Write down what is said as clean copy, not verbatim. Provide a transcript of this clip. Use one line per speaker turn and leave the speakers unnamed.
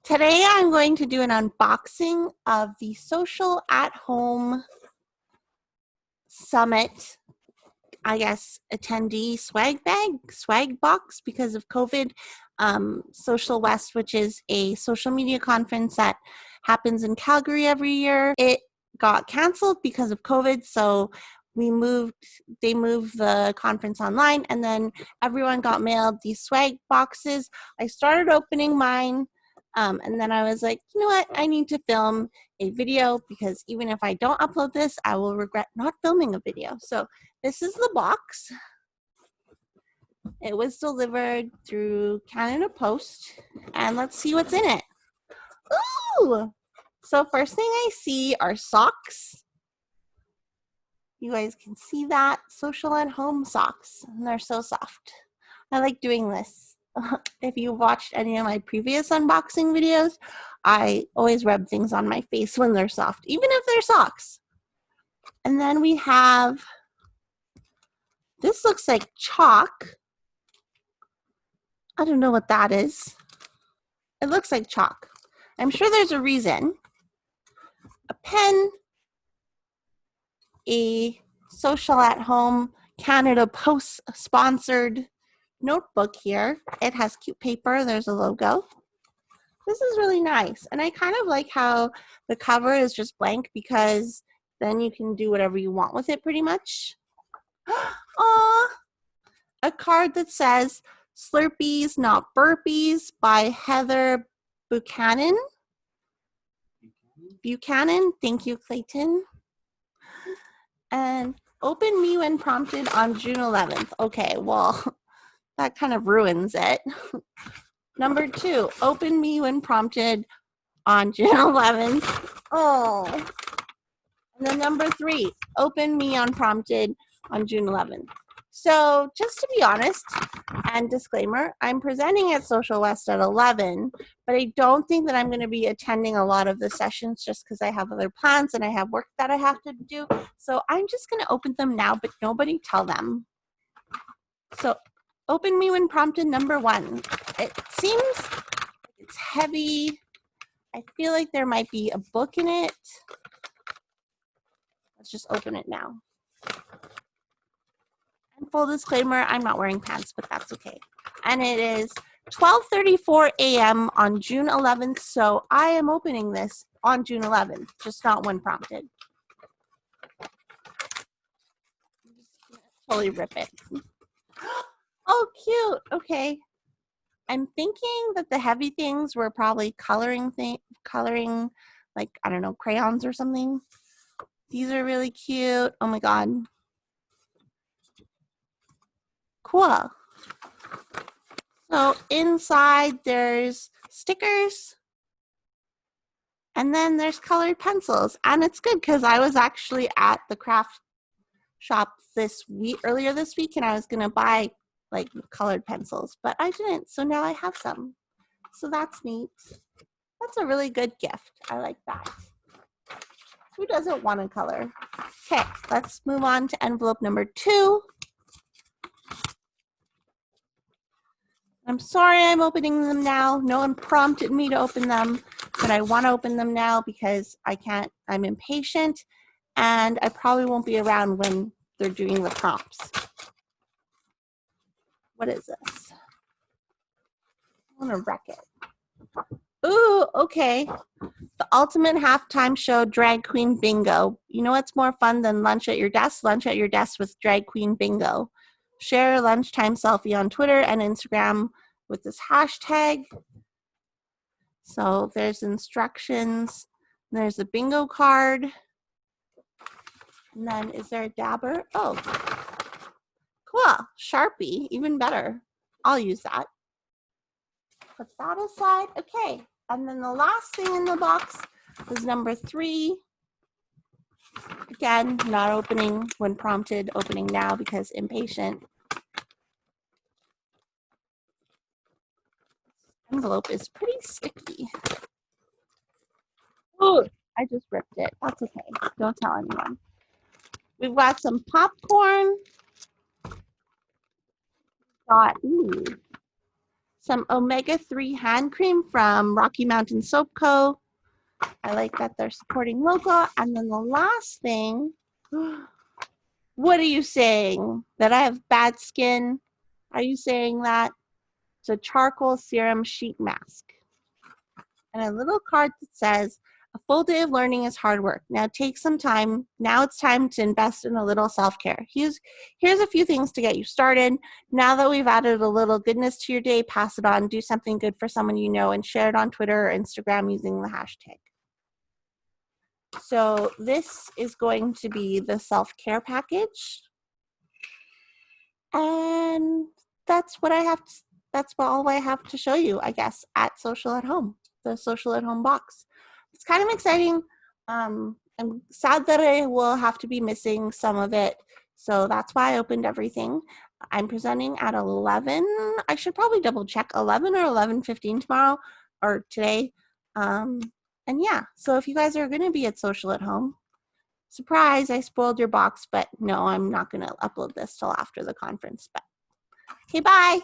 Today I'm going to do an unboxing of the Social at Home Summit, I guess, attendee swag box because of COVID. Social West, which is a social media conference that happens in Calgary every year. It got canceled because of COVID, so they moved the conference online, and then everyone got mailed these swag boxes. I started opening mine. And then I was like, you know what? I need to film a video because even if I don't upload this, I will regret not filming a video. So this is the box. It was delivered through Canada Post, and let's see what's in it. Ooh! So first thing I see are socks. You guys can see that. Social at Home socks, and they're so soft. I like doing this. If you watched any of my previous unboxing videos, I always rub things on my face when they're soft, even if they're socks. And then we have, this looks like chalk. I don't know what that is. It looks like chalk. I'm sure there's a reason. A pen, a Social at Home Canada Post sponsored notebook here. It has cute paper. There's a logo. This is really nice. And I kind of like how the cover is just blank because then you can do whatever you want with it pretty much. Aw! A card that says Slurpees Not Burpees by Heather Buchanan. Thank you, Clayton. And open me when prompted on June 11th. Okay, well, that kind of ruins it. Number 2, open me when prompted on June 11th. Oh. And then number 3, open me unprompted on June 11th. So just to be honest, and disclaimer, I'm presenting at Social West at 11, but I don't think that I'm going to be attending a lot of the sessions just because I have other plans and I have work that I have to do. So I'm just going to open them now, but nobody tell them. So open me when prompted, number 1. It seems it's heavy. I feel like there might be a book in it. Let's just open it now. And full disclaimer, I'm not wearing pants, but that's okay. And it is 12:34 a.m. on June 11th, so I am opening this on June 11th, just not when prompted. Totally rip it. Oh, cute. Okay. I'm thinking that the heavy things were probably coloring, like, I don't know, crayons or something. These are really cute. Oh my God. Cool. So inside there's stickers and then there's colored pencils, and it's good because I was actually at the craft shop earlier this week, and I was gonna buy like colored pencils, but I didn't, so now I have some. So that's neat. That's a really good gift. I like that. Who doesn't want to color? Okay, let's move on to envelope number 2. I'm sorry I'm opening them now. No one prompted me to open them, but I want to open them now because I can't, I'm impatient, and I probably won't be around when they're doing the prompts. What is this? I want to wreck it. Ooh, okay. The ultimate halftime show, drag queen bingo. You know what's more fun than lunch at your desk? Lunch at your desk with drag queen bingo. Share a lunchtime selfie on Twitter and Instagram with this hashtag. So there's instructions. There's a bingo card. And then is there a dabber? Oh, cool. Sharpie, even better. I'll use that. Put that aside. Okay. And then the last thing in the box is number 3. Again, not opening when prompted, opening now because impatient. Envelope is pretty sticky. Ooh, I just ripped it. That's okay. Don't tell anyone. We've got some popcorn. Got some omega-3 hand cream from Rocky Mountain Soap Co. I like that they're supporting local. And then the last thing, what are you saying? That I have bad skin? Are you saying that? It's a charcoal serum sheet mask. And a little card that says, a full day of learning is hard work. Now take some time. Now it's time to invest in a little self-care. Here's a few things to get you started. Now that we've added a little goodness to your day, pass it on, do something good for someone you know, and share it on Twitter or Instagram using the hashtag. So this is going to be the self-care package. And that's what I have to, that's all I have to show you, I guess, at Social at Home, the Social at Home box. It's kind of exciting. I'm sad that I will have to be missing some of it. So that's why I opened everything. I'm presenting at 11. I should probably double check 11 or 11:15 tomorrow or today. And yeah, so if you guys are going to be at Social at Home, surprise, I spoiled your box, but no, I'm not going to upload this till after the conference. But okay, bye.